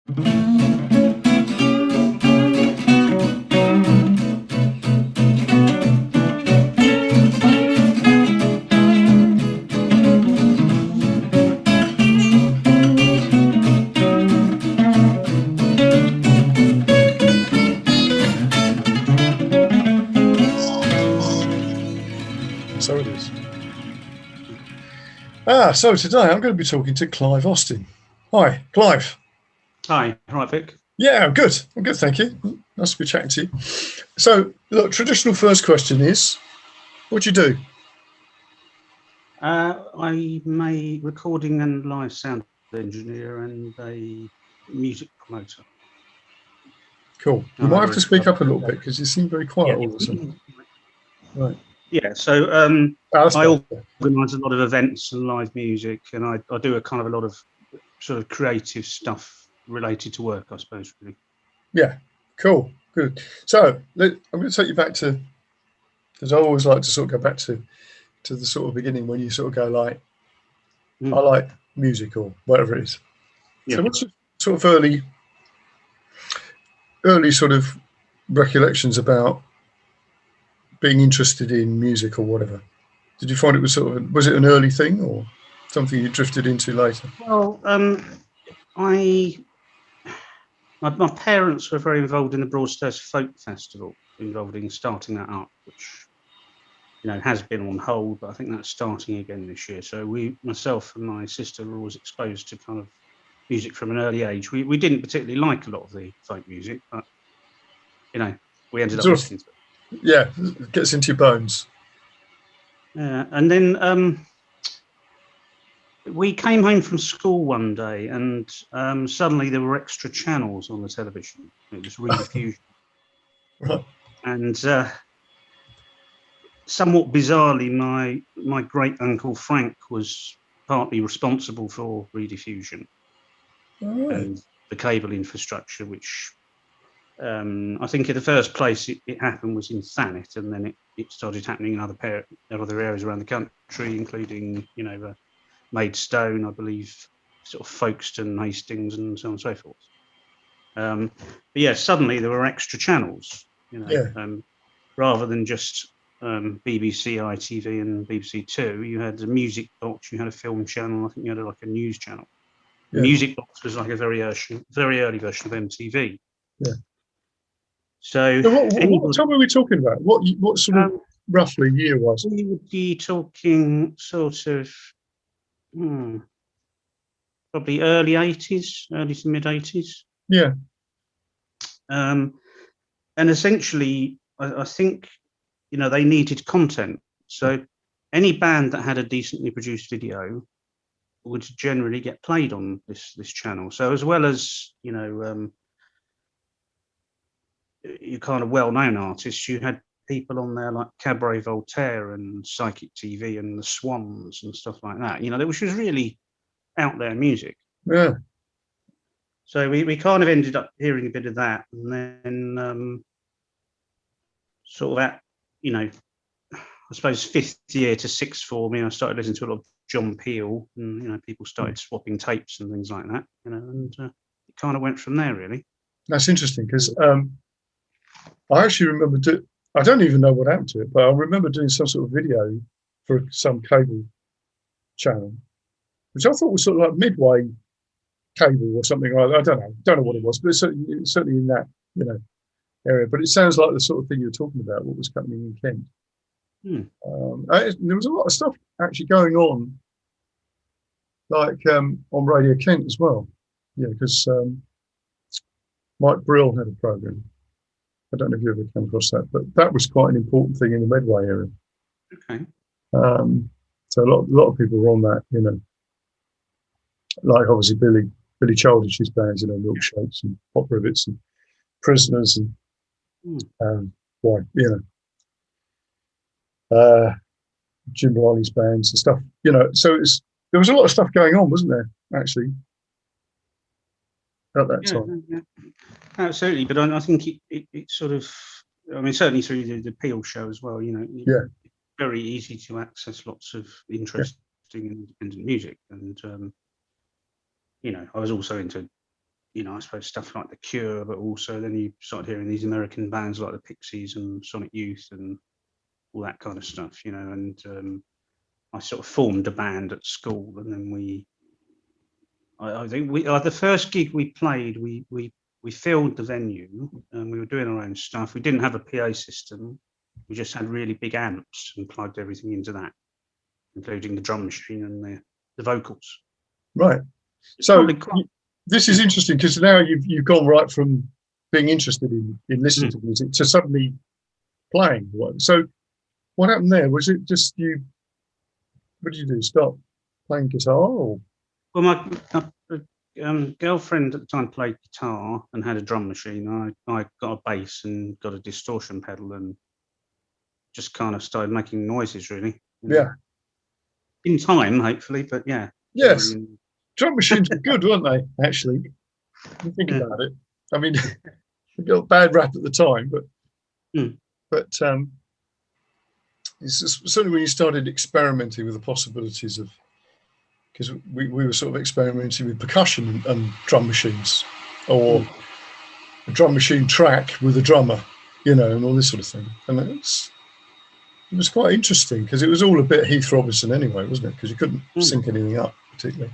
So it is. So today I'm going to be talking to Clive Austen. Hi, Clive. Hi, right, Vic. Yeah, I'm good. I'm good, thank you. Nice to be chatting to you. So, look, traditional first question is, what do you do? I'm a recording and live sound engineer and a music promoter. Cool. You might have to speak up a little bit because you seem very quiet all of a sudden. Right. Yeah, so I organise a lot of events and live music, and I do a lot of sort of creative stuff related to work, I suppose, really. Yeah, cool, good. So I'm going to take you back to, because I always like to sort of go back to the sort of beginning when you sort of go like, I like music or whatever it is. Yeah. So what's your sort of early sort of recollections about being interested in music or whatever? Did you find it was sort of, was it an early thing or something you drifted into later? Well, my parents were very involved in the Broadstairs Folk Festival, involving starting that up, which has been on hold, but I think that's starting again this year. So myself and my sister were always exposed to kind of music from an early age. We didn't particularly like a lot of the folk music, but we ended up listening to it. Yeah, it gets into your bones. Yeah, and then we came home from school one day, and suddenly there were extra channels on the television. It was rediffusion. Right. And somewhat bizarrely, my great uncle Frank was partly responsible for rediffusion and the cable infrastructure, which I think in the first place it happened was in Thanet, and then it started happening in other areas around the country, including Maidstone, I believe, sort of Folkestone, Hastings, and so on and so forth. But yeah, suddenly there were extra channels, rather than just BBC, ITV, and BBC Two. You had a music box, you had a film channel, I think you had like a news channel. Yeah. The music box was like a very early version of MTV. Yeah. So what time are we talking about? What sort of roughly year was? We would be talking sort of probably early 80s, early to mid 80s. Yeah. And essentially, I think they needed content. So any band that had a decently produced video would generally get played on this channel. So as well as you kind of well-known artists, you had people on there like Cabaret Voltaire and Psychic TV and the Swans and stuff like that. Which was really out there music. Yeah. So we kind of ended up hearing a bit of that, and then sort of at I suppose fifth year to sixth form, I started listening to a lot of John Peel, and people started swapping tapes and things like that, and it kind of went from there, really. That's interesting because I actually remember I don't even know what happened to it, but I remember doing some sort of video for some cable channel, which I thought was sort of like Midway cable or something like that. I don't know what it was, but it's certainly in that area. But it sounds like the sort of thing you're talking about, what was happening in Kent. There was a lot of stuff actually going on, like on Radio Kent as well. Yeah, because Mike Brill had a program. I don't know if you ever came across that, but that was quite an important thing in the Medway area. Okay. So a lot of people were on that, like obviously Billy Childish's bands, Milkshakes and Pop Rivets and Prisoners and Jim Riley's bands and stuff, so there was a lot of stuff going on, wasn't there, actually, at that time? Yeah. Absolutely, but I think it sort of, certainly through the Peel show as well, it's very easy to access lots of interesting independent music, and I was also into you know, I suppose stuff like The Cure, but also then you started hearing these American bands like the Pixies and Sonic Youth and all that kind of stuff, you know. And I sort of formed a band at school, and then I think the first gig we played, we filled the venue, and we were doing our own stuff. We didn't have a PA system. We just had really big amps and plugged everything into that, including the drum machine and the vocals. Right. So this is interesting, because now you've gone right from being interested in listening to music to suddenly playing one. So what happened there? Was it just you? What did you do? Start playing guitar, or? Well, my girlfriend at the time played guitar and had a drum machine. I got a bass and got a distortion pedal and just kind of started making noises, really. Yeah. In time, hopefully, but yeah. Yes. Drum machines were good, weren't they, actually? When you think about it. I mean, they got a bad rap at the time, but it's just, certainly when you started experimenting with the possibilities of, because we were sort of experimenting with percussion and drum machines, or a drum machine track with a drummer, you know, and all this sort of thing. And it was quite interesting, because it was all a bit Heath Robinson anyway, wasn't it? Because you couldn't sync anything up particularly.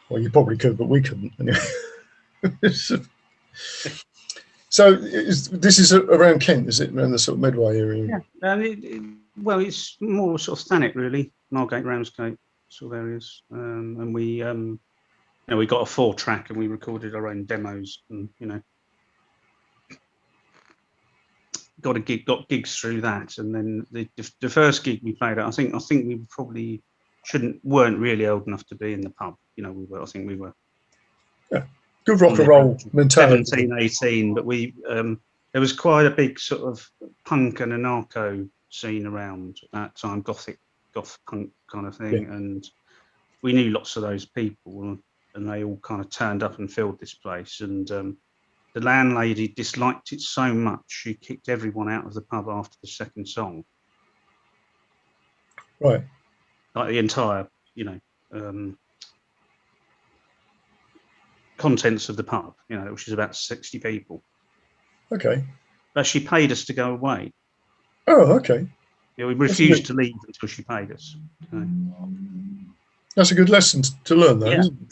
Well, you probably could, but we couldn't anyway. So this is around Kent, is it? Around the sort of Medway area? Yeah. Well, it's more sort of Thanet, really, Margate, Ramsgate sort of areas. And we, you know, we got a 4-track and we recorded our own demos, and you know, got gigs through that. And then the first gig we played at, I think we probably weren't really old enough to be in the pub. You know, I think we were. Yeah. Good rock and roll mentality. 17, 18, but there was quite a big sort of punk and anarcho scene around at that time, goth punk kind of thing, and we knew lots of those people, and they all kind of turned up and filled this place. And the landlady disliked it so much she kicked everyone out of the pub after the second song. Right. Like the entire, you know, contents of the pub, you know, which is about 60 people. Okay. But she paid us to go away. Oh, okay. Yeah, we refused to leave until she paid us. So. That's a good lesson to learn, though, isn't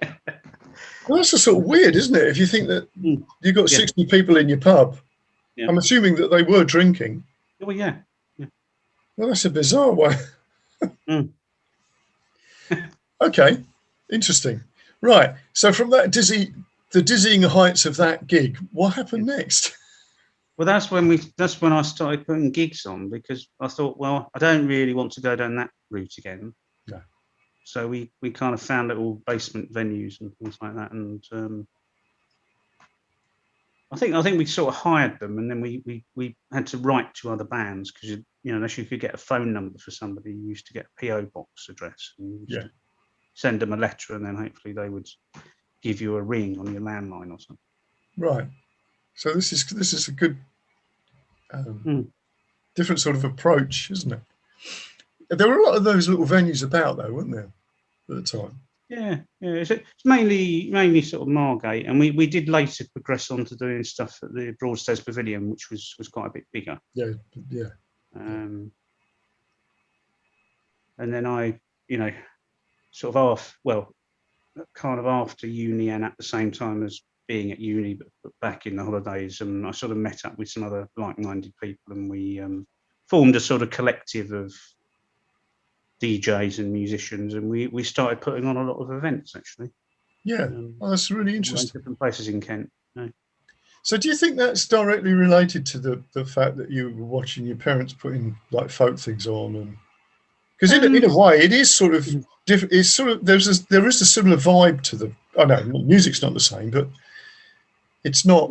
it? Well, that's sort of weird, isn't it? If you think that you've got 60 people in your pub, I'm assuming that they were drinking. Well, yeah. Well, that's a bizarre way. Okay, interesting. Right. So from that dizzying heights of that gig, what happened next? Well, that's when I started putting gigs on, because I thought, well, I don't really want to go down that route again. No. So we kind of found little basement venues and things like that, and I think we sort of hired them, and then we had to write to other bands, because you know, unless you could get a phone number for somebody, you used to get a PO box address, and you used to send them a letter, and then hopefully they would give you a ring on your landline or something. Right. So this is a good different sort of approach, isn't it? There were a lot of those little venues about, though, weren't there, at the time? Yeah. It's mainly sort of Margate, and we did later progress on to doing stuff at the Broadstairs Pavilion, which was quite a bit bigger. Yeah. And then I, you know, sort of kind of after uni and at the same time as being at uni, but back in the holidays, and I sort of met up with some other like-minded people, and we formed a sort of collective of DJs and musicians, and we started putting on a lot of events, actually. Yeah, that's really interesting. Different places in Kent. You know. So do you think that's directly related to the fact that you were watching your parents putting like folk things on, and because in a way it is sort of different. It's sort of there is a similar vibe to the. I know music's not the same, but it's not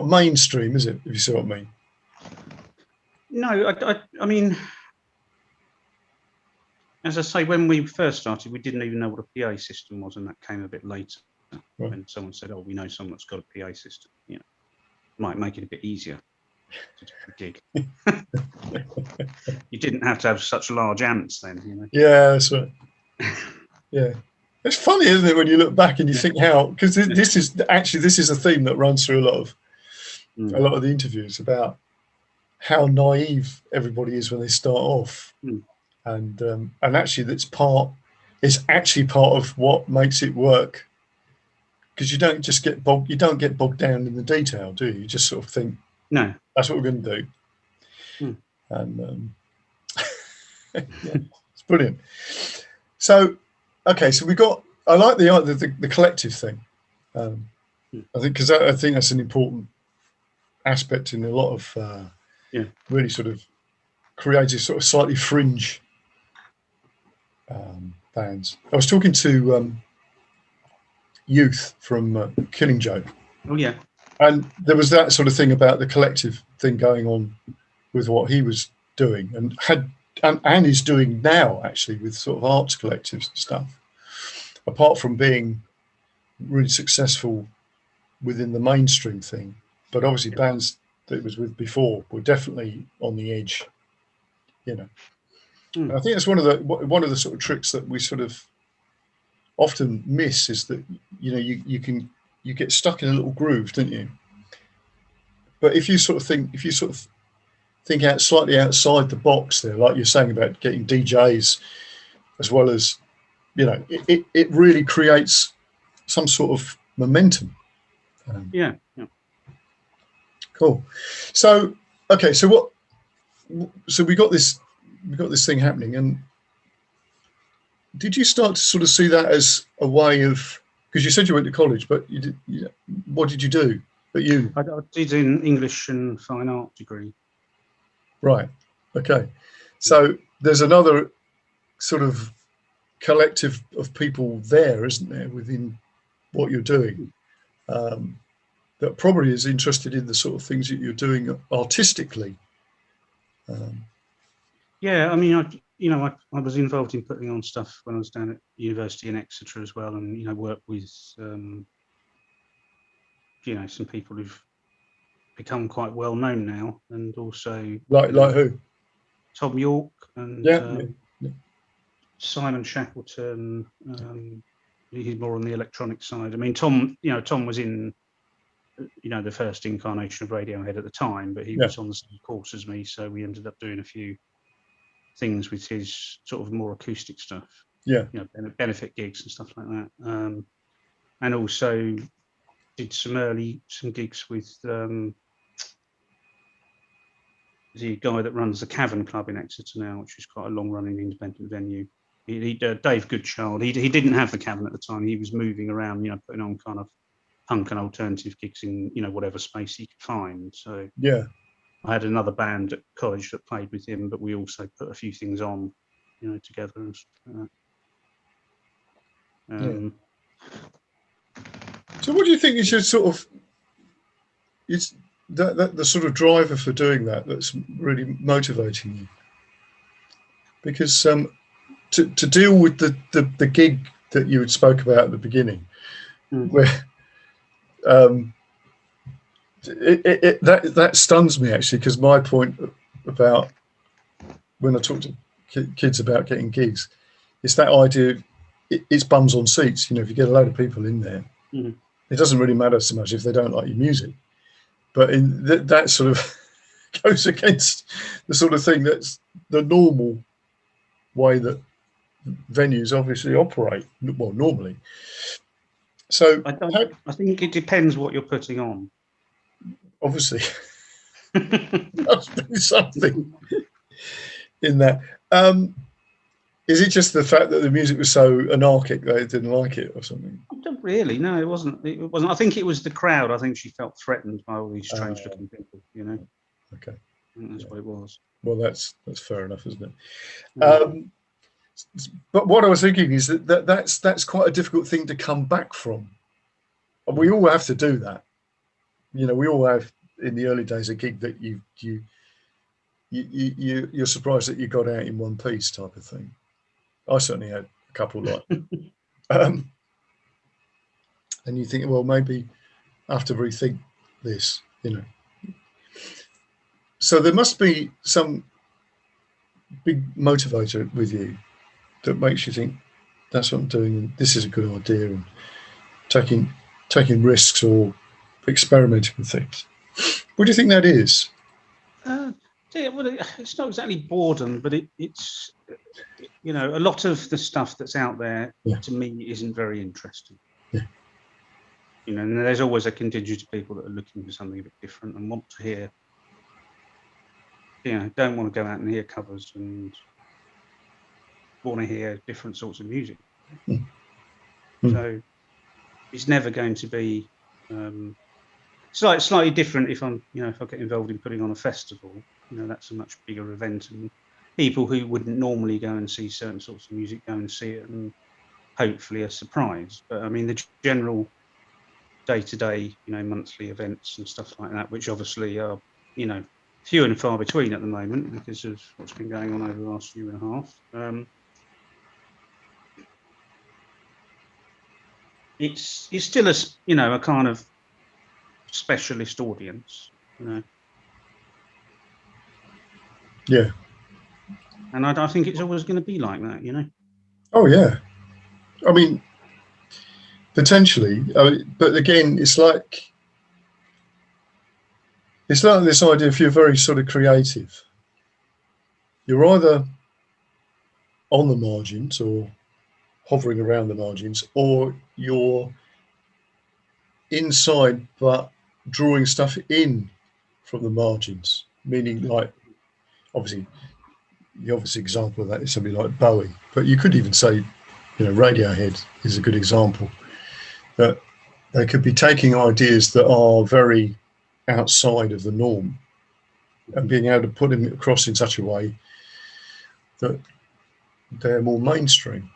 mainstream, is it? If you see what I mean. No, I mean, as I say, when we first started, we didn't even know what a PA system was, and that came a bit later. Right. When someone said, "Oh, we know someone that's got a PA system," you know, might make it a bit easier to do a gig. You didn't have to have such large amps then, you know. Yeah, that's right. Yeah. It's funny, isn't it, when you look back and you think how, because this is a theme that runs through a lot of the interviews about how naive everybody is when they start off, and actually it's actually part of what makes it work, because you don't get bogged down in the detail, do you? You just sort of think, no, that's what we're going to do, and yeah, it's brilliant. So, okay, so I like the collective thing. I think that's an important aspect in a lot of really sort of creative, sort of slightly fringe bands. I was talking to Youth from Killing Joke. Oh yeah, and there was that sort of thing about the collective thing going on with what he was doing, and is doing now, actually, with sort of arts collectives and stuff. Apart from being really successful within the mainstream thing, but obviously bands that it was with before were definitely on the edge, you know. And I think that's one of the sort of tricks that we sort of often miss, is that, you know, you get stuck in a little groove, don't you? But if you sort of think out slightly outside the box there, like you're saying about getting DJs, as well as, you know, it really creates some sort of momentum. yeah. Cool. So, okay, so we got this thing happening, and did you start to sort of see that as a way of, because you said you went to college, but what did you do? But I did an English and fine art degree. Right. Okay. So there's another sort of collective of people there, isn't there, within what you're doing, that probably is interested in the sort of things that you're doing artistically. Yeah, I mean, I was involved in putting on stuff when I was down at university in Exeter as well, and, you know, worked with you know, some people who've become quite well known now, and also Like who? Tom York and Simon Shackleton. He's more on the electronic side. I mean, Tom was in, you know, the first incarnation of Radiohead at the time, but he was on the same course as me, so we ended up doing a few things with his sort of more acoustic stuff. Yeah. You know, benefit gigs and stuff like that. And also did some gigs with the guy that runs the Cavern Club in Exeter now, which is quite a long-running independent venue. Dave Goodchild. He didn't have the Cavern at the time. He was moving around, you know, putting on kind of punk and alternative gigs in, you know, whatever space he could find. So yeah, I had another band at college that played with him, but we also put a few things on, you know, together and stuff like that. So what do you think is your sort of, is that the sort of driver for doing that's really motivating you? Because to deal with the gig that you had spoke about at the beginning, where that stuns me, actually, because my point about when I talk to kids about getting gigs, it's that idea, it's bums on seats. You know, if you get a load of people in there, it doesn't really matter so much if they don't like your music. But in that sort of goes against the sort of thing that's the normal way that venues obviously operate, well, normally. So I think it depends what you're putting on. Obviously, must be something in that. Is it just the fact that the music was so anarchic they didn't like it, or something? I don't really. No, it wasn't. It wasn't. I think it was the crowd. I think she felt threatened by all these strange-looking people. You know. Okay. I think that's what it was. Well, that's fair enough, isn't it? But what I was thinking is that's quite a difficult thing to come back from. We all have to do that. You know, we all have in the early days a gig that you're surprised that you got out in one piece type of thing. I certainly had a couple like that. And you think, well, maybe I have to rethink this, you know. So there must be some big motivator with you that makes you think, that's what I'm doing, and this is a good idea, and taking risks or experimenting with things. What do you think that is? Yeah, well, it's not exactly boredom, but it's you know, a lot of the stuff that's out there Yeah. to me isn't very interesting. Yeah. You know, and there's always a contingent of people that are looking for something a bit different and want to hear, you know, don't want to go out and hear covers and want to hear different sorts of music. Mm. So it's never going to be slightly different if I'm, you know, if I get involved in putting on a festival. You know, that's a much bigger event, and people who wouldn't normally go and see certain sorts of music go and see it, and hopefully a surprise. But I mean, the general day-to-day, you know, monthly events and stuff like that, which obviously are, you know, few and far between at the moment because of what's been going on over the last year and a half. It's still a, you know, a kind of specialist audience, you know. Yeah. And I think it's always going to be like that, you know. Oh yeah. I mean, potentially, but again, it's like this idea. If you're very sort of creative, you're either on the margins or hovering around the margins, or you're inside but drawing stuff in from the margins. Meaning, like, obviously, the obvious example of that is somebody like Bowie, but you could even say, you know, Radiohead is a good example. That they could be taking ideas that are very outside of the norm and being able to put them across in such a way that they're more mainstream,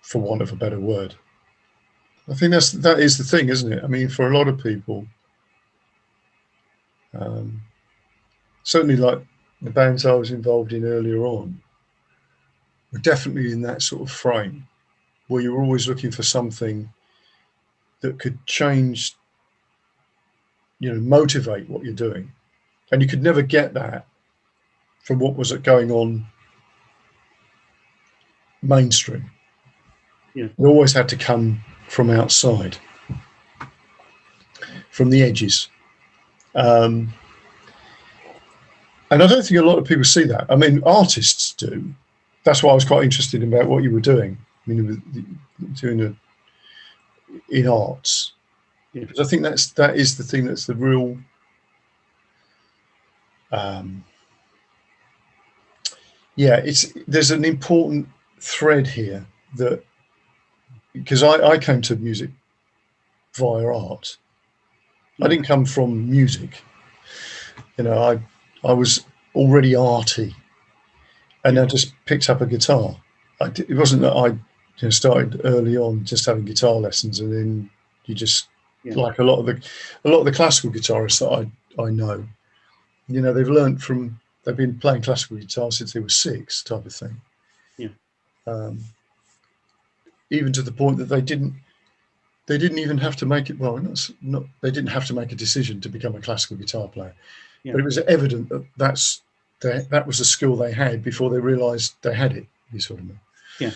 for want of a better word. I think that is the thing, isn't it? I mean, for a lot of people, certainly like the bands I was involved in earlier on, were definitely in that sort of frame where you were always looking for something that could change, you know, motivate what you're doing. And you could never get that from what was going on mainstream. Yeah. It always had to come from outside, from the edges. And I don't think a lot of people see that. I mean, artists do. That's why I was quite interested about what you were doing. I mean, doing in arts, because I think that is the thing that's the real. Yeah, there's an important thread here that, because I came to music via art. I didn't come from music. You know, I was already arty, and I just picked up a guitar. It wasn't that I started early on just having guitar lessons, and then you just like a lot of the classical guitarists that I know. You know, they've been playing classical guitar since they were 6, type of thing. Yeah. Even to the point that they didn't even have to make it. Well, not they didn't have to make a decision to become a classical guitar player, but it was evident that that was a skill they had before they realised they had it. You sort of know. Yeah.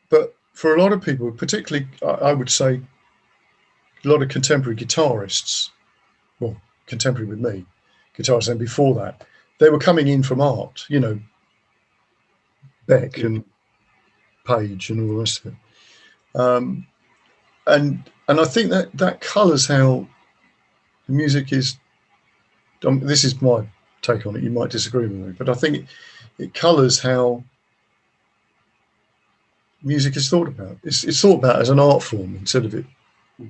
But for a lot of people, particularly, I would say, a lot of contemporary guitarists, well, contemporary with me, guitarists, and before that, they were coming in from art. You know, Beck and Page and all the rest of it. And I think that colours how the music is. This is my take on it. You might disagree with me, but I think it colours how music is thought about. It's thought about as an art form instead of it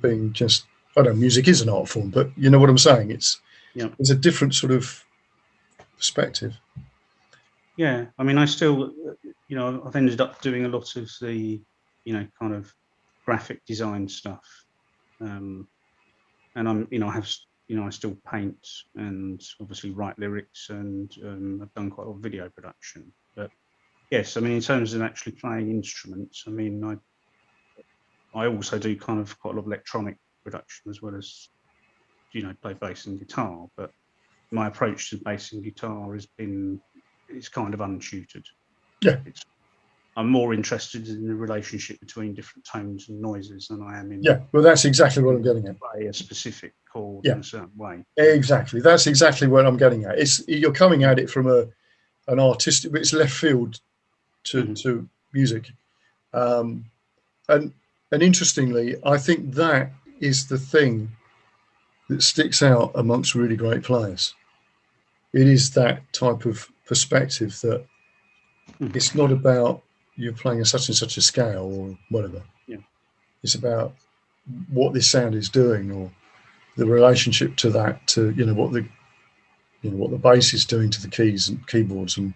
being just. I don't know. Music is an art form, but you know what I'm saying. It's a different sort of perspective. Yeah, I mean, I still, you know, I've ended up doing a lot of the, you know, kind of graphic design stuff, and I'm, you know, I still paint and obviously write lyrics, and I've done quite a lot of video production. But yes, I mean, in terms of actually playing instruments, I mean, I also do kind of quite a lot of electronic production as well as, you know, play bass and guitar. But my approach to bass and guitar it's kind of untutored. Yeah. I'm more interested in the relationship between different tones and noises than I am in Well, that's exactly what I'm getting at. play a specific chord Yeah. in a certain way. Exactly. That's exactly what I'm getting at. You're coming at it from an artistic, it's left field to music. And interestingly, I think that is the thing that sticks out amongst really great players. It is that type of perspective that it's not about you're playing a such and such a scale or whatever. Yeah. It's about what this sound is doing, or the relationship to that, to what the bass is doing to the keys and keyboards, and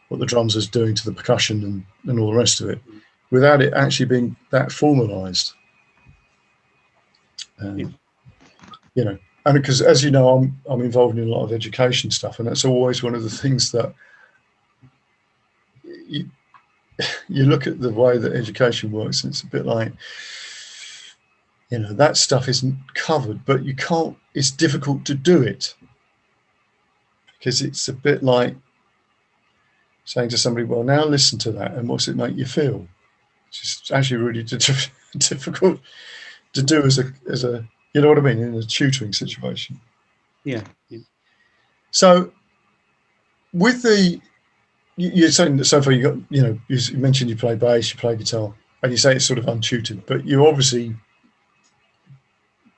what the drums is doing to the percussion and all the rest of it, without it actually being that formalized. And because, as you know, I'm involved in a lot of education stuff, and that's always one of the things that you look at the way that education works, and it's a bit like, that stuff isn't covered, but you can't. It's difficult to do it because it's a bit like saying to somebody, "Well, now listen to that, and what's it make you feel?" It's actually really difficult to do as a you know what I mean, in a tutoring situation. Yeah. So with you're saying that so far you got, you mentioned you play bass, you play guitar, and you say it's sort of untutored, but you're obviously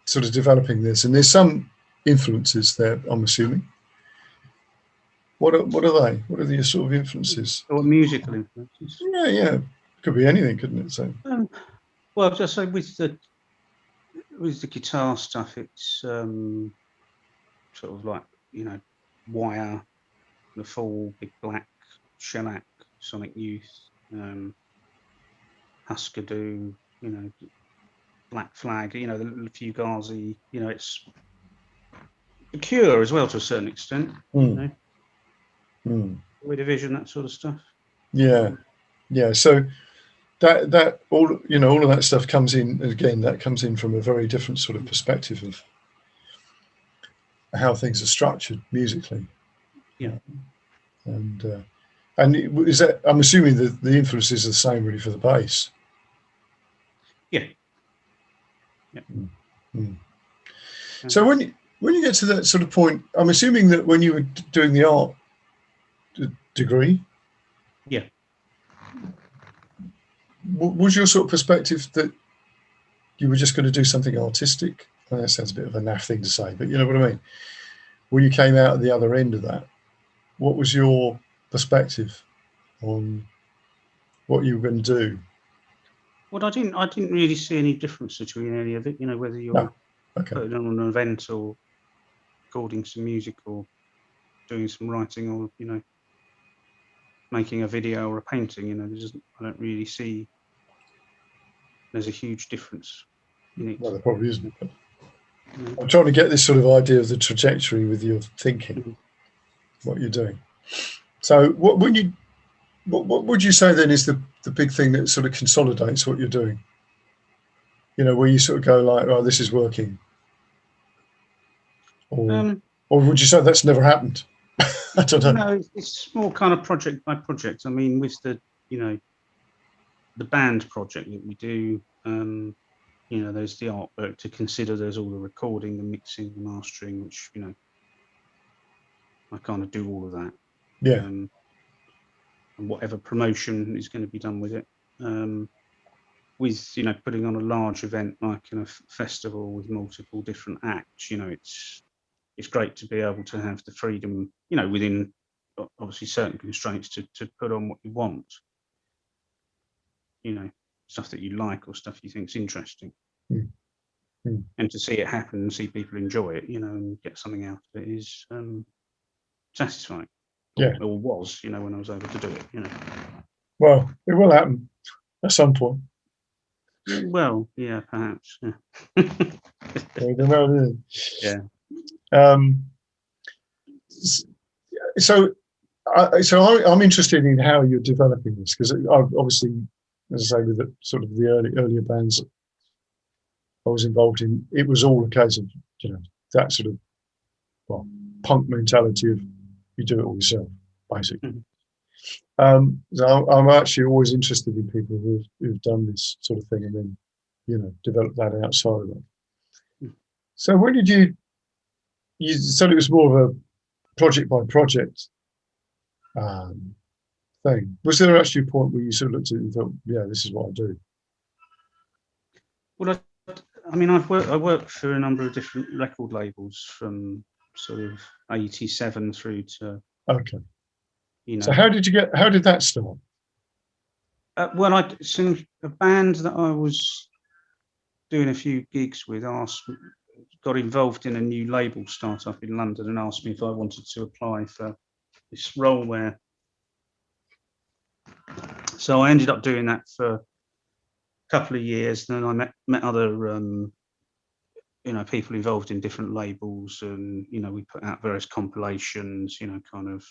sort of developing this, and there's some influences there, I'm assuming. What are they? What are the sort of influences? Or musical influences? Yeah. Could be anything, couldn't it? So. Well, just say with the guitar stuff, it's sort of like Wire, The Fall, Big Black, Shellac, Sonic Youth, Husker Du, Black Flag, the Fugazi, it's The Cure as well to a certain extent, Joy Division, that sort of stuff. Yeah. So that all all of that stuff comes in again. That comes in from a very different sort of perspective of how things are structured musically. Yeah. And is that? I'm assuming that the influences are the same really for the bass. Yeah. So when you get to that sort of point, I'm assuming that when you were doing the art degree, was your sort of perspective that you were just going to do something artistic? Well, that sounds a bit of a naff thing to say, but you know what I mean. When you came out at the other end of that, what was your perspective on what you were going to do? Well, I didn't really see any difference between any of it. Whether you're putting on an event or recording some music or doing some writing or making a video or a painting. I don't really see there's a huge difference in it. Well, there probably isn't. But I'm trying to get this sort of idea of the trajectory with your thinking, what you're doing. So what would you say then is the big thing that sort of consolidates what you're doing? Where you sort of go like, "Oh, this is working," or would you say that's never happened? I don't know. No, it's more kind of project by project. I mean, with the the band project that we do, there's the artwork to consider. There's all the recording, the mixing, the mastering, which I kind of do all of that. Yeah. And whatever promotion is going to be done with it. With putting on a large event like a festival with multiple different acts, it's great to be able to have the freedom, within obviously certain constraints to put on what you want, stuff that you like or stuff you think's interesting, and to see it happen and see people enjoy it, and get something out of it is satisfying. Yeah. Or was, when I was able to do it, Well, it will happen at some point. Well, yeah, perhaps. Yeah. I don't know. Yeah. So I'm interested in how you're developing this, because obviously, as I say, with the sort of the earlier bands I was involved in, it was all a case of that sort of punk mentality of you do it all yourself, basically. So I'm actually always interested in people who've done this sort of thing and then, develop that outside of it. So when did you said it was more of a project by project thing. Was there actually a point where you sort of looked at it and thought, yeah, this is what I do? Well, I mean, I worked for a number of different record labels from sort of 87 through to, Okay. you know. So how did that start? Well, a band that I was doing a few gigs with got involved in a new label startup in London and asked me if I wanted to apply for this role where. So I ended up doing that for a couple of years. Then I met other people involved in different labels, and we put out various compilations, kind of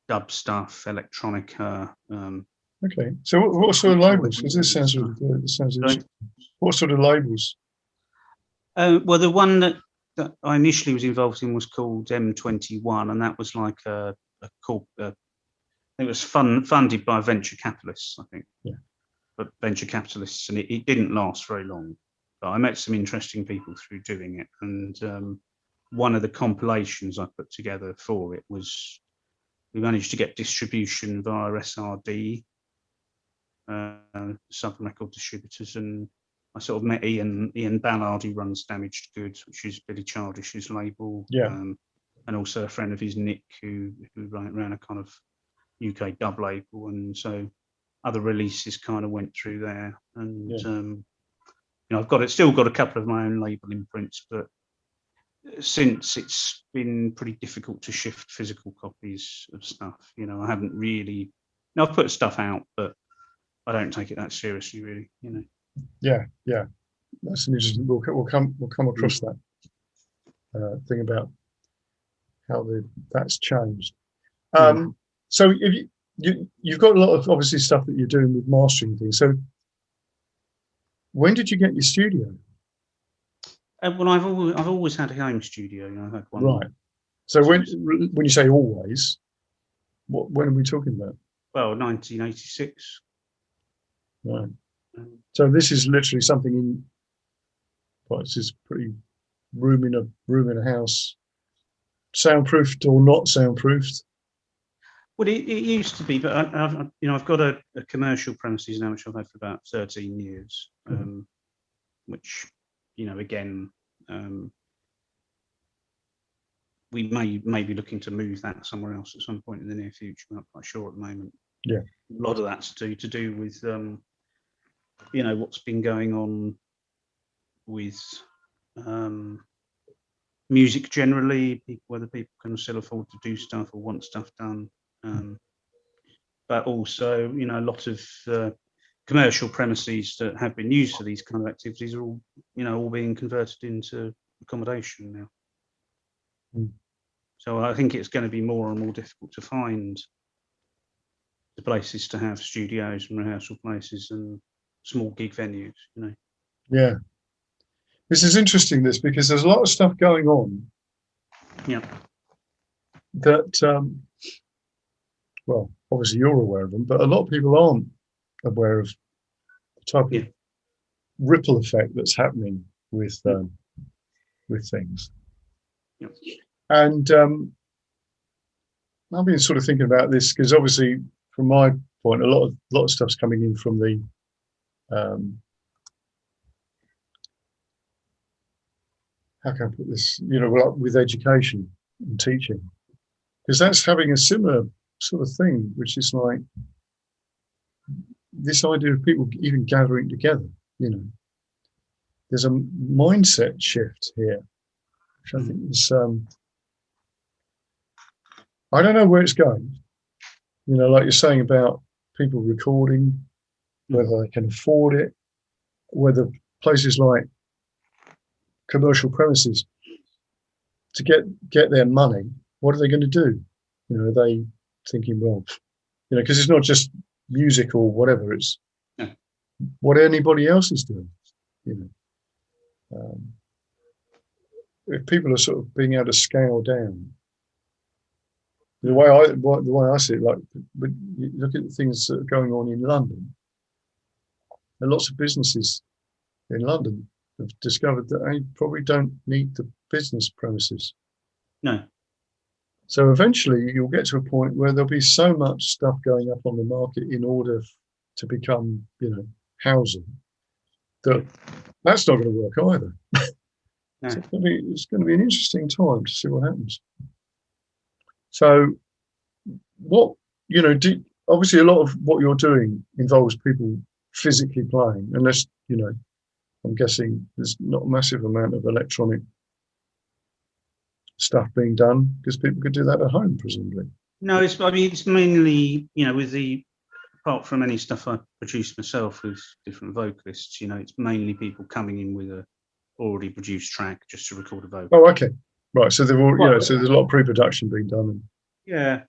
dub stuff, electronica. Okay, so what sort of labels? Because this sounds interesting. What sort of labels? Well, the one that I initially was involved in was called M21, and that was like it was funded by venture capitalists, I think. Yeah. But venture capitalists, and it didn't last very long. But I met some interesting people through doing it, and one of the compilations I put together for it was we managed to get distribution via SRD, sub record distributors, and I sort of met Ian Ballard, who runs Damaged Goods, which is Billy Childish's label, and also a friend of his, Nick, who ran a kind of UK dub label, and so other releases kind of went through there, and I've still got a couple of my own label imprints, but since it's been pretty difficult to shift physical copies of stuff, I haven't really. I've put stuff out, but I don't take it that seriously, really. Yeah, that's an interesting. We'll come across that thing about how that's changed. So if you've got a lot of obviously stuff that you're doing with mastering things. So when did you get your studio? Well, I've always had a home studio. I had one. Right. So when you say always, when are we talking about? Well, 1986. Right. So this is literally something in. Well, it's this pretty room in a house, soundproofed or not soundproofed. Well, it used to be, but I've got a commercial premises now, which I've had for about 13 years, which, again, we may be looking to move that somewhere else at some point in the near future. I'm not quite sure at the moment. Yeah, a lot of that's to do with what's been going on with music generally, whether people can still afford to do stuff or want stuff done. But also, a lot of commercial premises that have been used for these kind of activities are all being converted into accommodation now. So I think it's going to be more and more difficult to find the places to have studios and rehearsal places and small gig venues. Yeah, this is interesting. Because there's a lot of stuff going on. Yeah. That well, obviously you're aware of them, but a lot of people aren't aware of the type of ripple effect that's happening with things. Yeah. And I've been sort of thinking about this because obviously, from my point, a lot of stuff's coming in from the how can I put this? With education and teaching, because that's having a similar sort of thing, which is like this idea of people even gathering together. There's a mindset shift here, which I think is. I don't know where it's going. Like you're saying about people recording, whether they can afford it, whether places like commercial premises to get their money, what are they going to do? Are they thinking, well, because it's not just music or whatever, it's what anybody else is doing. If people are sort of being able to scale down The way I see it, like, when you look at the things that are going on in London, and lots of businesses in London have discovered that they probably don't need the business premises. No. So eventually you'll get to a point where there'll be so much stuff going up on the market in order to become, housing, that that's not going to work either. No. So it's going to be an interesting time to see what happens. So what, obviously a lot of what you're doing involves people physically playing, unless, I'm guessing there's not a massive amount of electronic stuff being done, because people could do that at home, presumably. No, it's mainly, apart from any stuff I produce myself with different vocalists, it's mainly people coming in with a already produced track just to record a vocal. Oh, okay. Right. So they've all, so there's a lot of pre-production being done. Yeah.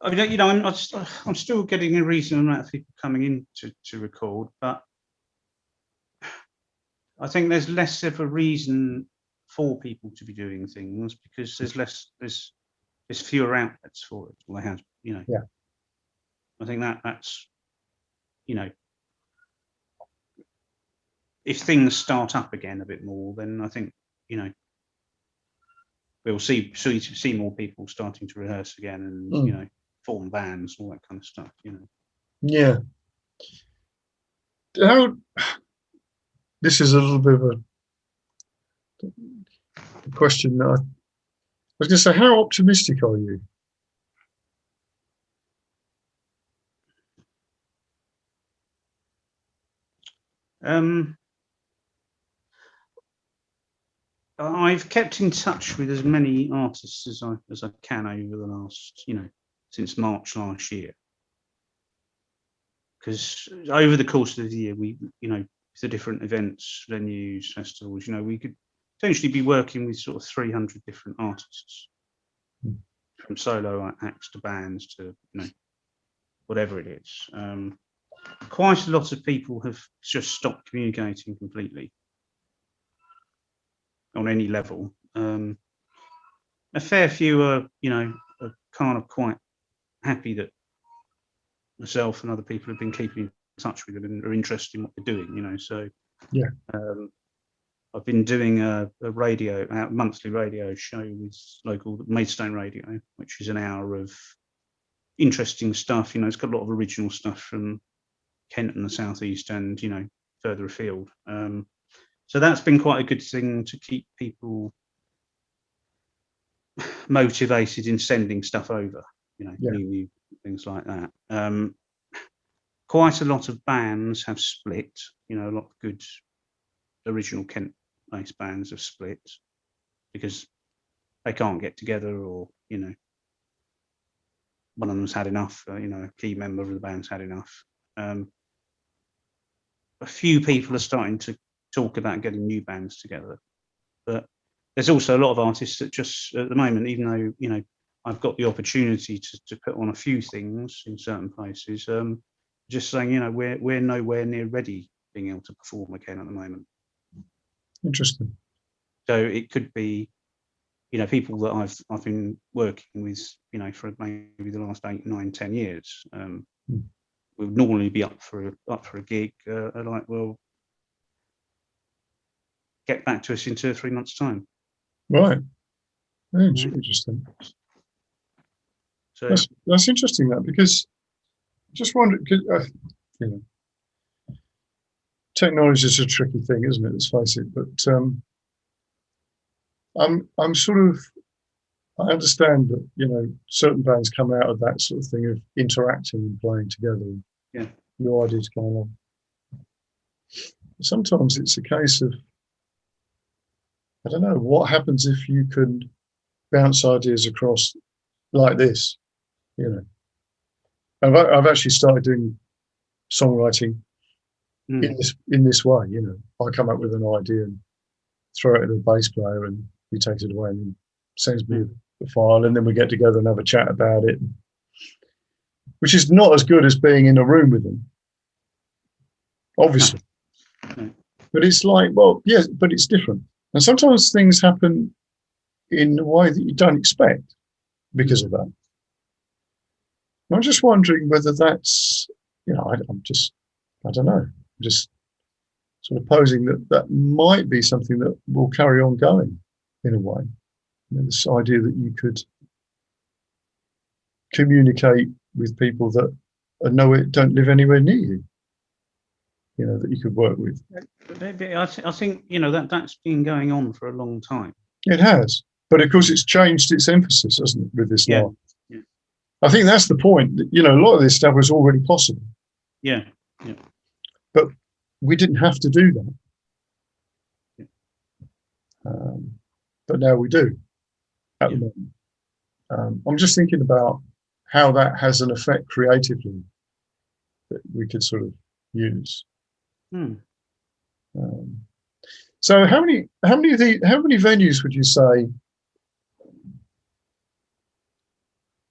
I mean, I'm still getting a reasonable amount of people coming in to record, but I think there's less of a reason for people to be doing things because there's fewer outlets for it. Well, they have, Yeah. I think that's, if things start up again a bit more, then I think, we'll see more people starting to rehearse again and, form bands, all that kind of stuff, Yeah. This is a little bit of a question. I was going to say, how optimistic are you? I've kept in touch with as many artists as I can over the last, since March last year. Because over the course of the year, we, the different events, venues, festivals, we could potentially be working with sort of 300 different artists, from solo acts to bands to, whatever it is. Quite a lot of people have just stopped communicating completely on any level. A fair few are kind of quite happy that myself and other people have been keeping in touch with them and are interested in what they're doing, so yeah. I've been doing a monthly radio show with local Maidstone Radio, which is an hour of interesting stuff. It's got a lot of original stuff from Kent and the southeast and further afield. So that's been quite a good thing to keep people motivated in sending stuff over, new things like that. Quite a lot of bands have split, a lot of good original Kent-based bands have split because they can't get together, or one of them's had enough, a key member of the band's had enough. A few people are starting to talk about getting new bands together, but there's also a lot of artists that just at the moment, even though I've got the opportunity to put on a few things in certain places, just saying we're nowhere near ready being able to perform again at the moment. Interesting. So it could be people that I've been working with for maybe the last 8, 9, 10 years, would normally be up for a gig, are like, well, get back to us in 2 or 3 months' time. Right. Interesting. So that's interesting, that, because I just wondered, technology is a tricky thing, isn't it? Let's face it. But I'm sort of, I understand that certain bands come out of that sort of thing of interacting and playing together. Yeah. New ideas come along. Sometimes it's a case of, I don't know, what happens if you can bounce ideas across like this, I've actually started doing songwriting in this way. I come up with an idea and throw it at a bass player, and he takes it away and sends me the file, and then we get together and have a chat about it, which is not as good as being in a room with them, obviously. But it's like, well, yes, but it's different. And sometimes things happen in a way that you don't expect because of that. I'm just wondering whether that's, I don't know. I'm just sort of posing that might be something that will carry on going in a way. This idea that you could communicate with people that don't live anywhere near you, that you could work with. I think that's been going on for a long time. It has, but of course it's changed its emphasis, hasn't it, with this law? Yeah. I think that's the point. That, a lot of this stuff was already possible. Yeah. But we didn't have to do that. But now we do at the moment. I'm just thinking about how that has an effect creatively that we could sort of use. So how many venues would you say?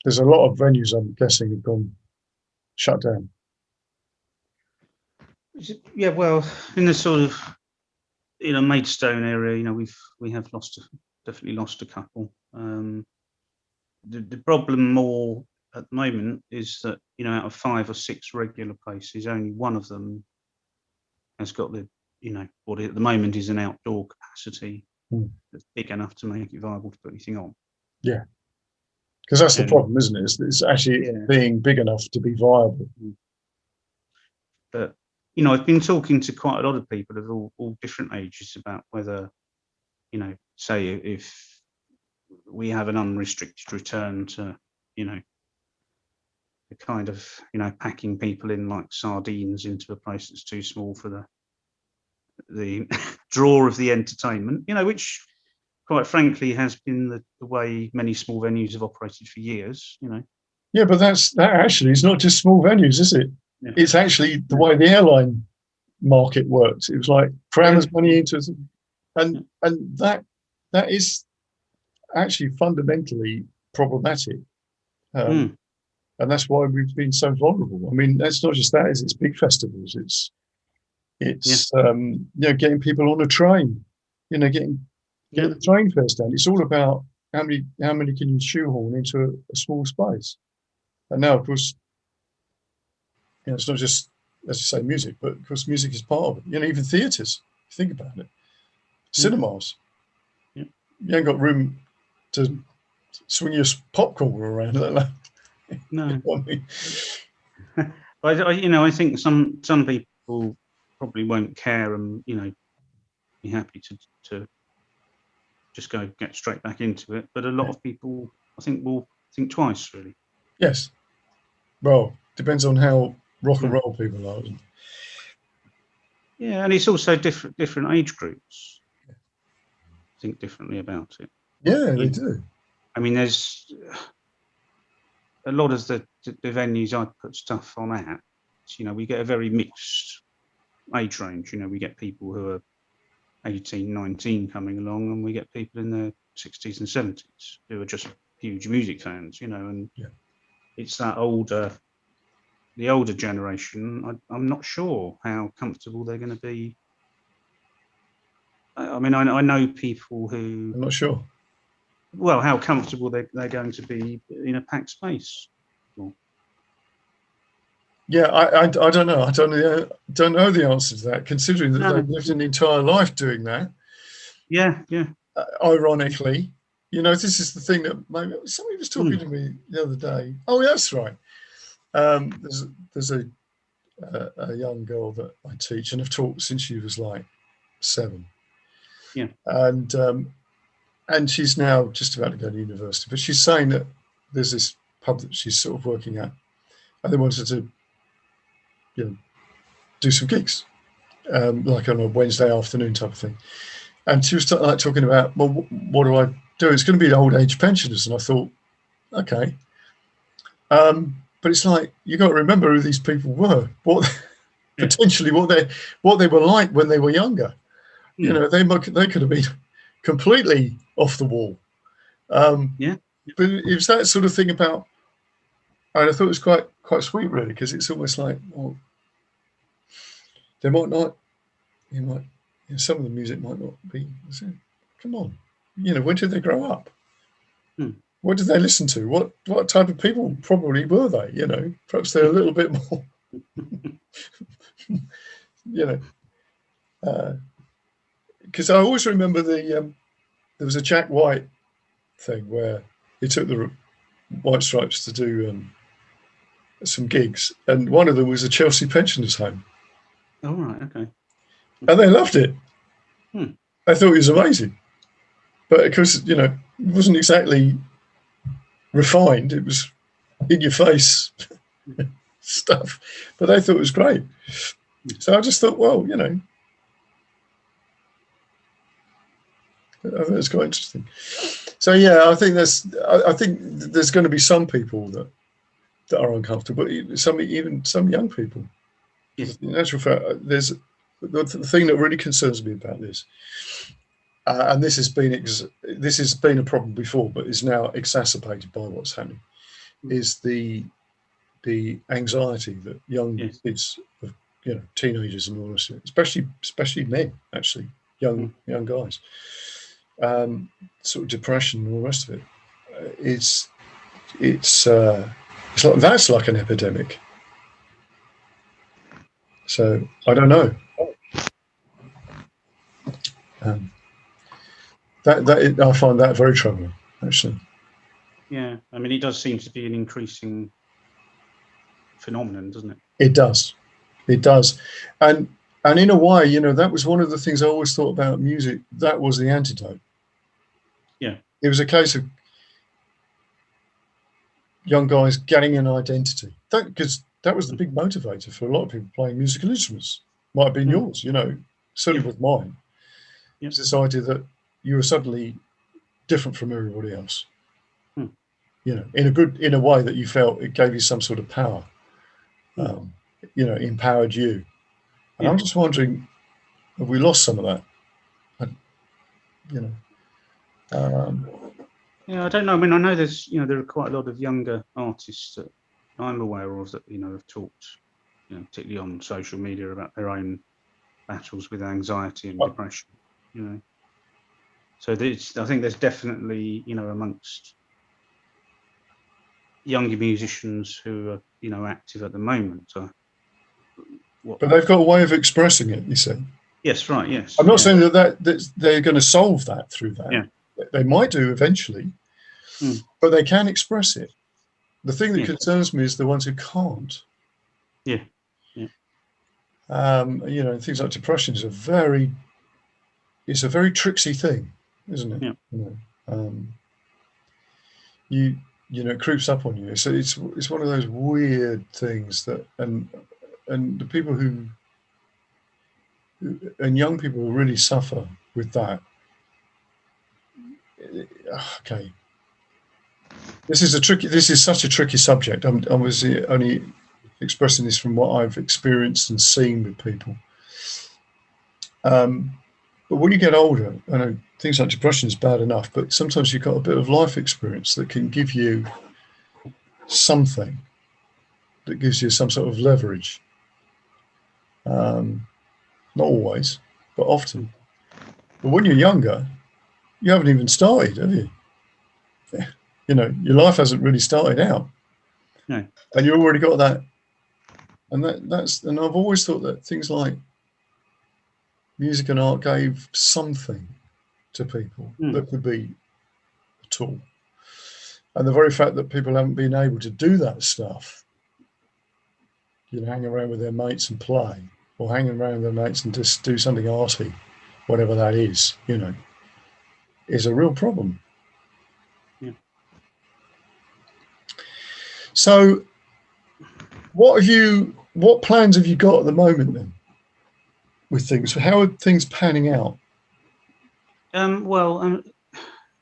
There's a lot of venues, I'm guessing, have gone shut down. Yeah, well, in the sort of Maidstone area, we have definitely lost a couple. The problem more at the moment is that out of 5 or 6 regular places, only one of them has got the what at the moment is an outdoor capacity that's big enough to make it viable to put anything on. Yeah, because that's the problem, isn't it? It's actually being big enough to be viable. But I've been talking to quite a lot of people of all different ages about whether say if we have an unrestricted return to the kind of packing people in like sardines into a place that's too small for the draw of the entertainment, which quite frankly has been the way many small venues have operated for years. Yeah, but that actually is not just small venues, is it? Yeah. It's actually the way the airline market works. It was like cram as money into it, and that is actually fundamentally problematic. And that's why we've been so vulnerable. I mean, that's not just that; it's big festivals. It's getting people on a train. Getting the train fares down. It's all about how many can you shoehorn into a small space. And now, of course, it's not just, as you say, music, but of course, music is part of it. Even theatres. Think about it. Cinemas. You ain't got room to swing your popcorn around like that. No. I think some people probably won't care and be happy to just get straight back into it. But a lot of people, I think, will think twice, really. Yes. Well, depends on how rock and roll people are. Yeah, and it's also different age groups think differently about it. Yeah, they do. I mean, there's a lot of the venues I put stuff on at, we get a very mixed age range. We get people who are 18, 19 coming along, and we get people in their 60s and 70s who are just huge music fans, and it's that the older generation. I'm not sure how comfortable they're going to be. I mean, I know people who... I'm not sure. Well, how comfortable they're going to be in a packed space. Yeah, I don't know. I don't know the answer to that, considering that they've lived an entire life doing that. Yeah. Ironically, this is the thing that somebody was talking to me the other day. Oh, that's right. There's a young girl that I teach and have taught since she was like 7. Yeah. And she's now just about to go to university, but she's saying that there's this pub that she's sort of working at, and they wanted to, do some gigs, like on a Wednesday afternoon type of thing. And she was talking about, well, what do I do? It's going to be old age pensioners. And I thought, okay. But it's like, you got to remember who these people were, potentially what they were like when they were younger. They could have been completely off the wall. But it was that sort of thing about, and I thought it was quite sweet, really, because it's almost like, well, they might not, some of the music might not be. Come on, when did they grow up? what did they listen to? What type of people probably were they? You know, perhaps they're a little bit more, you know, because I always remember there was a Jack White thing where he took the White Stripes to do some gigs, and one of them was a Chelsea pensioners' home. Oh, right, okay. And they loved it. Hmm. They thought it was amazing. But of course, you know, it wasn't exactly refined. It was in your face stuff. But they thought it was great. So I just thought, well, you know, I think it's quite interesting. So yeah, I think there's going to be some people that are uncomfortable, but even some young people. Yes. In actual fact, there's the thing that really concerns me about this, and this has been a problem before, but is now exacerbated by what's happening, is the anxiety that young kids, you know, teenagers and all this, especially men, actually, young guys, sort of depression and all the rest of it. It's like that's like an epidemic. So I don't know. I find that very troubling, actually. Yeah, I mean, it does seem to be an increasing phenomenon, doesn't it? It does, and in a way, you know, that was one of the things I always thought about music. That was the antidote. Yeah, it was a case of young guys getting an identity. Because that was the big motivator for a lot of people playing musical instruments. Might have been yours, you know, certainly with mine. It's this idea that you were suddenly different from everybody else. You know, in a way that you felt it gave you some sort of power. You know, empowered you. And I'm just wondering, have we lost some of that? You know. Yeah, I don't know. I mean, I know there are quite a lot of younger artists that I'm aware of that, you know, have talked, you know, particularly on social media about their own battles with anxiety and depression, you know. So I think there's definitely, you know, amongst younger musicians who are, you know, active at the moment. But they've got a way of expressing it, you see. Yes, right, yes. I'm not saying that they're going to solve that through that. Yeah. They might do eventually, but they can express it. The thing that concerns me is the ones who can't. Yeah, yeah. You know, things like depression is a very tricksy thing, isn't it? Yeah. You know, it creeps up on you. So it's one of those weird things that, and the people and young people who really suffer with that. Okay, this is such a tricky subject. I'm obviously only expressing this from what I've experienced and seen with people. But when you get older, I know things like depression is bad enough, but sometimes you've got a bit of life experience that can give you something that gives you some sort of leverage. Not always, but often. But when you're younger, you haven't even started, have you? You know, your life hasn't really started out. No. And you've already got that. And and I've always thought that things like music and art gave something to people that could be a tool. And the very fact that people haven't been able to do that stuff, you know, hang around with their mates and play, or hang around with their mates and just do something arty, whatever that is, you know, is a real problem. Yeah. So what plans have you got at the moment then with things? How are things panning out? Well,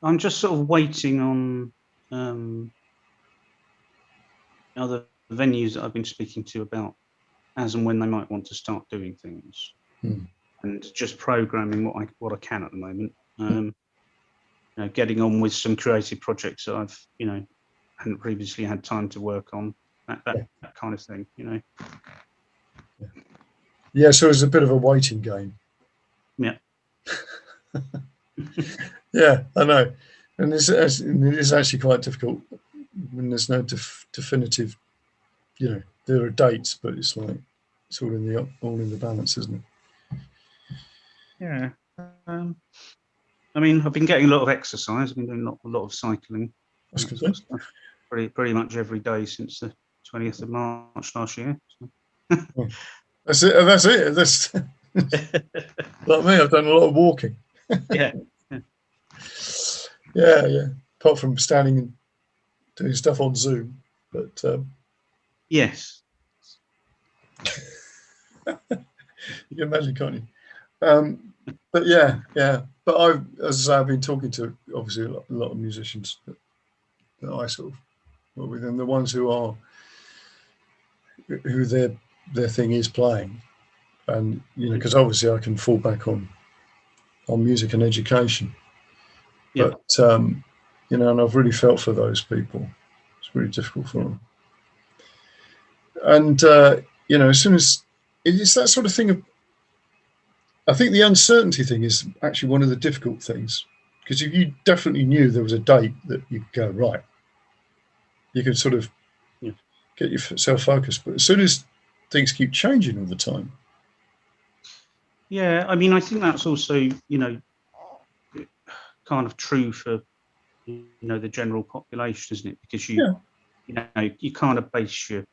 I'm just sort of waiting on other venues that I've been speaking to about as and when they might want to start doing things, and just programming what I can at the moment. You know, getting on with some creative projects that I've, you know, hadn't previously had time to work on, that kind of thing, you know. Yeah, so it's a bit of a waiting game. Yeah. Yeah, I know. And it is actually quite difficult when there's no definitive, there are dates, but it's like it's all in the balance, isn't it? Yeah. I mean, I've been getting a lot of exercise. I've been doing a lot of cycling. That's That good. sort of stuff. Pretty much every day since the 20th of March last year. So. That's it. That's it. That's like me. I've done a lot of walking. Yeah. Yeah. Apart from standing and doing stuff on Zoom, but Yes. you can imagine, can't you? But yeah. But as I say, I've been talking to obviously a lot of musicians that I sort of work with, and the ones who their thing is playing, and because obviously I can fall back on music and education, Yeah. but and I've really felt for those people. It's really difficult for them, and as soon as it's that sort of thing of, I think the uncertainty thing is actually one of the difficult things, because if you definitely knew there was a date that you could go right, you could sort of get yourself focused. But as soon as things keep changing all the time. Yeah, I mean, I think that's also, kind of true for, the general population, isn't it? Because you kind of base your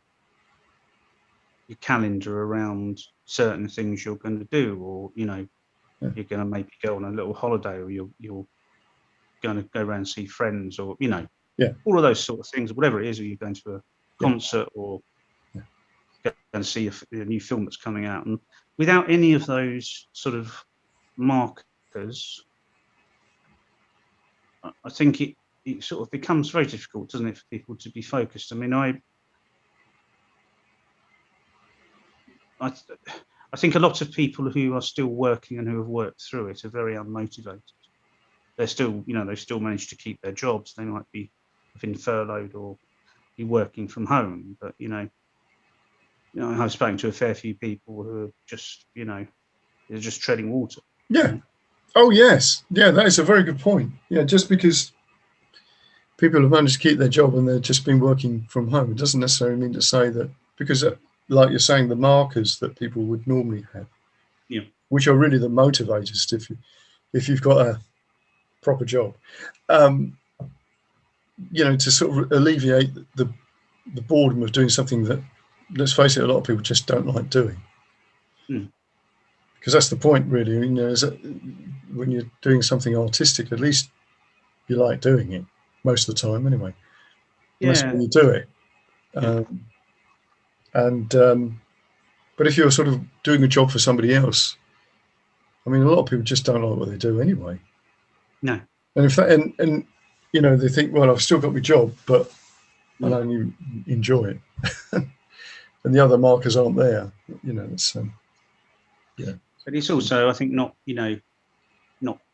calendar around certain things you're going to do, or you're going to maybe go on a little holiday, or you're going to go around and see friends, or all of those sort of things, whatever it is, or you're going to a concert, or going to see a new film that's coming out, and without any of those sort of markers, I think it sort of becomes very difficult, doesn't it, for people to be focused. I mean, I think a lot of people who are still working and who have worked through it are very unmotivated. They're still, they've still managed to keep their jobs. They might be been furloughed or be working from home, but I've spoken to a fair few people who are just, they're just treading water. Yeah. Oh yes. Yeah, that is a very good point. Yeah, just because people have managed to keep their job and they've just been working from home, it doesn't necessarily mean to say that, because like you're saying, the markers that people would normally have, which are really the motivators if you've got a proper job, to sort of alleviate the boredom of doing something that, let's face it, a lot of people just don't like doing. Because that's the point, really. When you're doing something artistic, at least you like doing it most of the time, anyway. And that's when you do it. But if you're sort of doing a job for somebody else, I mean, a lot of people just don't like what they do anyway. No. And if that, and they think, well, I've still got my job, but I only enjoy it, and the other markers aren't there. It's yeah. But it's also, I think, not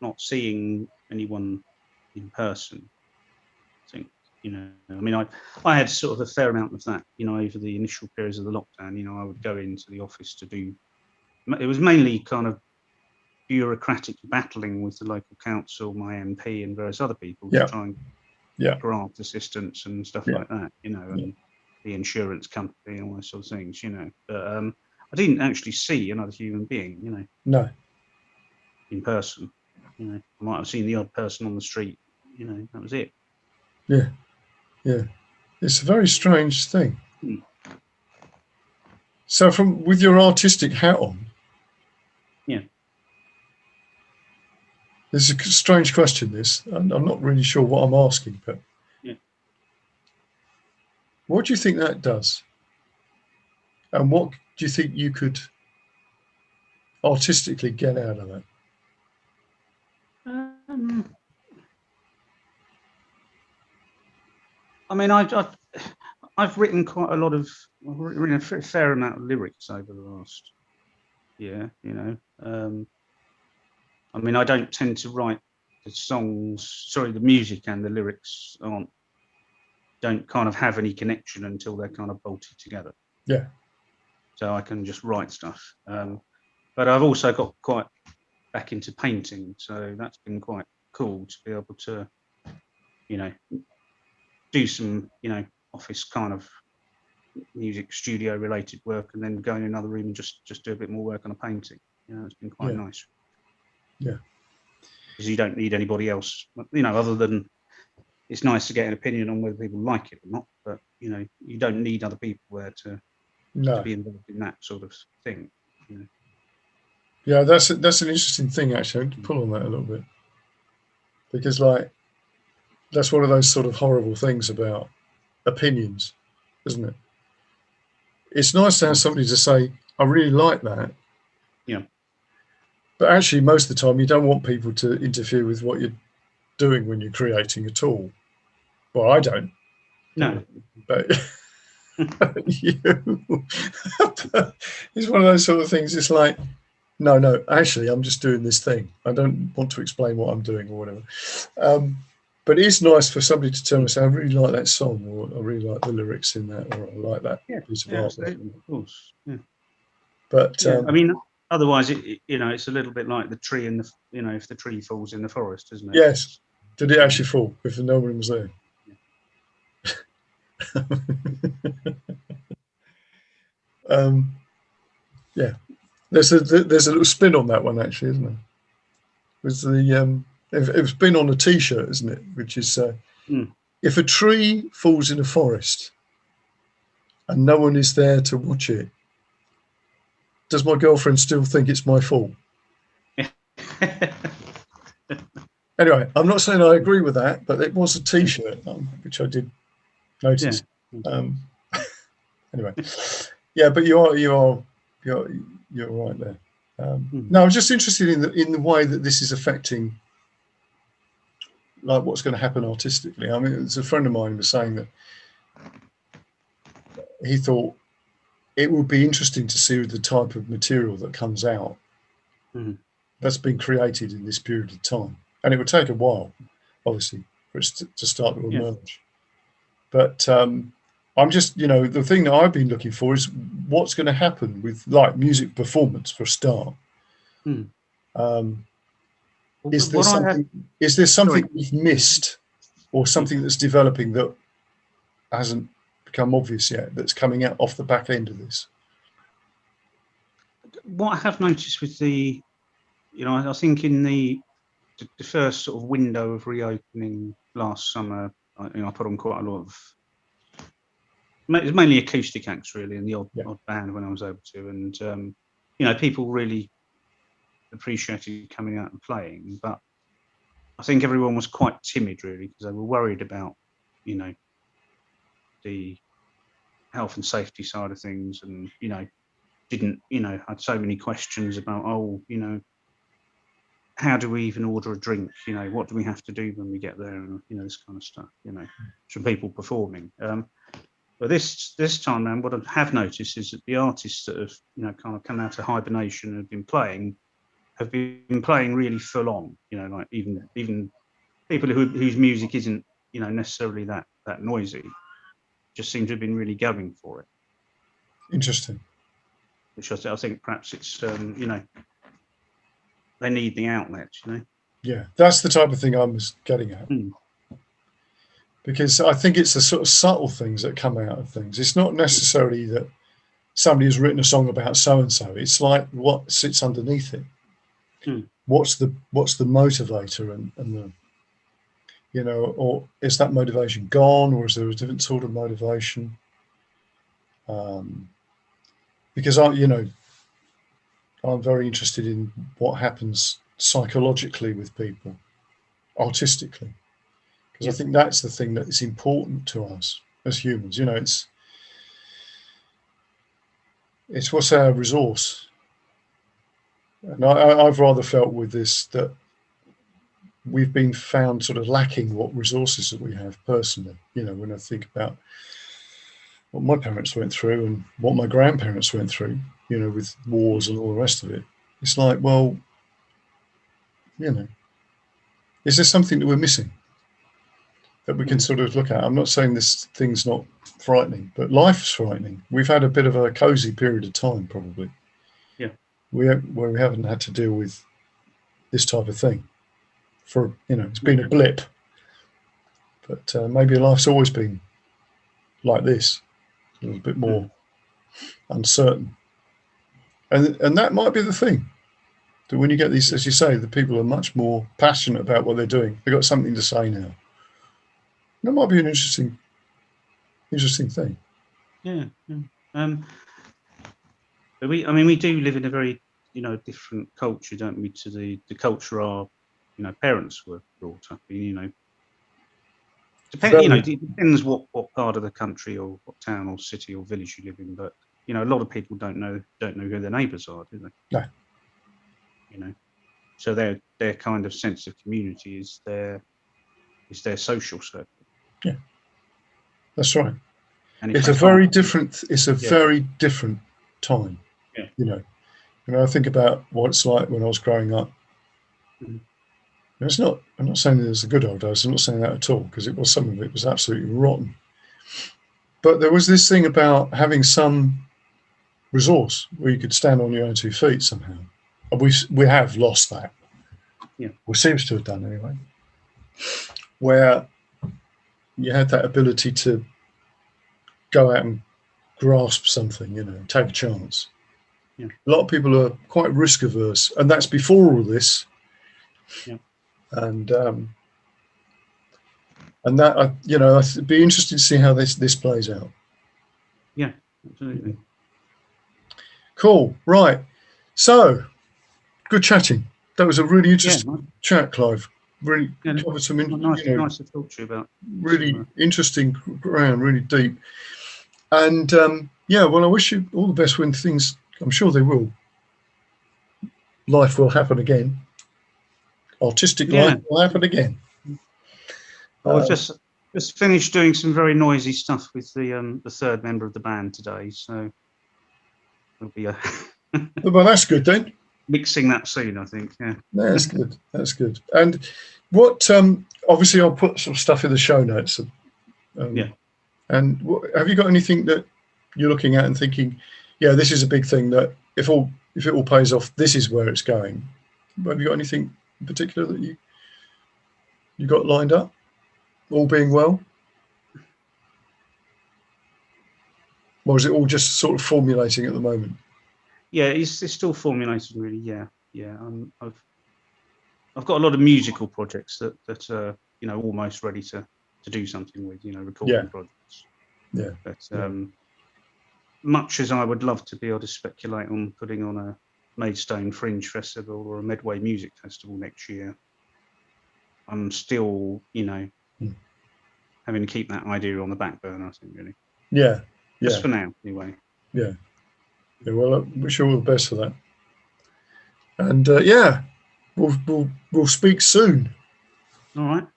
not seeing anyone in person. I think, I mean, I had sort of a fair amount of that, over the initial periods of the lockdown. I would go into the office to do. It was mainly kind of bureaucratic battling with the local council, my MP, and various other people to try and grant assistance and stuff like that, and the insurance company and all those sort of things, But I didn't actually see another human being, No. in person. I might have seen the odd person on the street, that was it. Yeah. It's a very strange thing. So, with your artistic hat on, this is a strange question. This, I'm not really sure what I'm asking, but what do you think that does? And what do you think you could artistically get out of that? I mean, I've written quite a lot of, I've written a fair amount of lyrics over the last year, I mean, I don't tend to write the music and the lyrics don't kind of have any connection until they're kind of bolted together. Yeah. So I can just write stuff. But I've also got quite back into painting, so that's been quite cool to be able to you know, do some, you know, office kind of music studio related work, and then go in another room and just do a bit more work on a painting. You know, it's been quite nice. Yeah. Because you don't need anybody else, you know, other than it's nice to get an opinion on whether people like it or not. But you know, you don't need other people there to be involved in that sort of thing. You know? Yeah, that's an interesting thing actually. I can pull on that a little bit, because like that's one of those sort of horrible things about opinions, isn't it? It's nice to have somebody to say, I really like that. Yeah. But actually, most of the time, you don't want people to interfere with what you're doing when you're creating at all. Well, I don't. No. But you, it's one of those sort of things. It's like, no, actually, I'm just doing this thing. I don't want to explain what I'm doing or whatever. But it is nice for somebody to tell me, say, I really like that song, or I really like the lyrics in that, or I like that piece of art. Of course. Yeah. But I mean, otherwise, you know, it's a little bit like the tree in the, you know, if the tree falls in the forest, isn't it? Yes. Did it actually fall if no one was there? Yeah. There's a little spin on that one actually, isn't there? Was the it's been on a T-shirt, isn't it? Which is if a tree falls in a forest and no one is there to watch it, does my girlfriend still think it's my fault? Anyway, I'm not saying I agree with that, but it was a T-shirt, which I did notice. Yeah. Anyway, yeah, but you're right there. No, I'm just interested in the way that this is affecting, like, what's going to happen artistically. I mean, there's a friend of mine who was saying that he thought it would be interesting to see the type of material that comes out that's been created in this period of time, and it would take a while, obviously, for it to start to emerge. But I'm just, you know, the thing that I've been looking for is what's going to happen with, like, music performance for a start. Is there something we've missed, or something that's developing that hasn't become obvious yet, that's coming out off the back end of this? What I have noticed with the, you know, I think in the first sort of window of reopening last summer, you know, I put on quite a lot of, it was mainly acoustic acts really, and the odd band when I was able to, and you know, people really appreciated coming out and playing, but I think everyone was quite timid really, because they were worried about, you know, the health and safety side of things, and, you know, had so many questions about, oh, you know, how do we even order a drink? You know, what do we have to do when we get there? And, you know, this kind of stuff, you know, from people performing. But this time around, what I have noticed is that the artists that have, you know, kind of come out of hibernation and have been playing really full on, you know, like even people whose music isn't, you know, necessarily that noisy, just seem to have been really going for it. Interesting. Which I think perhaps it's, you know, they need the outlet, you know. Yeah, that's the type of thing I was getting at. Because I think it's the sort of subtle things that come out of things. It's not necessarily that somebody has written a song about so and so. It's like what sits underneath it. What's the motivator, and the, you know, or is that motivation gone, or is there a different sort of motivation? Because I'm very interested in what happens psychologically with people, artistically, because I think that's the thing that is important to us as humans. You know, it's what's our resource. And I've rather felt with this that we've been found sort of lacking what resources that we have personally. You know, when I think about what my parents went through and what my grandparents went through, you know, with wars and all the rest of it, it's like, well, you know, is there something that we're missing that we can sort of look at? I'm not saying this thing's not frightening, but life's frightening. We've had a bit of a cozy period of time, probably. Yeah. Where we haven't had to deal with this type of thing. For, you know, it's been a blip. But maybe life's always been like this, a little bit more uncertain. And that might be the thing. That when you get these, as you say, the people are much more passionate about what they're doing. They've got something to say now. That might be an interesting thing. Yeah. But we do live in a very, different culture, don't we, to the culture our, parents were brought up in. It depends what part of the country or what town or city or village you live in. But a lot of people don't know who their neighbours are, do they? No. So their kind of sense of community is their social circle. Yeah, that's right. And it's a very different time. Yeah. I think about what it's like when I was growing up. I'm not saying it was the good old days. I'm not saying that at all, because some of it was absolutely rotten. But there was this thing about having some resource where you could stand on your own 2 feet somehow. And we have lost that. Yeah. Or seems to have done anyway. Where you had that ability to go out and grasp something, take a chance. Yeah. A lot of people are quite risk averse, and that's before all this. Yeah. And that it'd be interesting to see how this plays out. Yeah, absolutely. Cool. Right. So, good chatting. That was a really interesting chat, Clive. Really covered some nice to talk to you about. Really interesting ground, really deep. And well, I wish you all the best when things. I'm sure they will. Life will happen again. Artistic life will happen again. Well, I've just finished doing some very noisy stuff with the third member of the band today, so it'll be well, that's good then. Mixing that soon, I think. Yeah. That's good. That's good. And what? Obviously, I'll put some stuff in the show notes. And have you got anything that you're looking at and thinking, yeah, this is a big thing that if it all pays off, this is where it's going? Have you got anything in particular that you got lined up? All being well? Or is it all just sort of formulating at the moment? Yeah, it's still formulating, really. Yeah. I've got a lot of musical projects that are almost ready to do something with, recording projects. Yeah. But much as I would love to be able to speculate on putting on a Maidstone Fringe Festival or a Medway Music Festival next year, I'm still, having to keep that idea on the back burner, I think, really. Yeah. Just for now, anyway. Yeah. Well, I wish you all the best for that. And we'll speak soon. All right.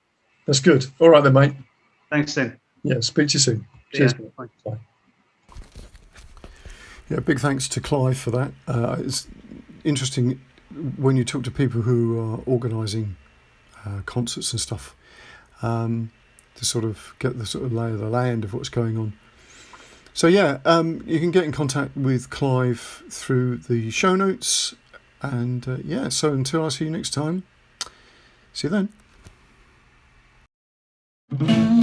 That's good. All right then, mate. Thanks then. Yeah, speak to you soon. Cheers. Bye. Bye. Yeah, big thanks to Clive for that. It's interesting when you talk to people who are organising concerts and stuff, to sort of get the sort of lay of the land of what's going on. So you can get in contact with Clive through the show notes. And so until I see you next time, see you then.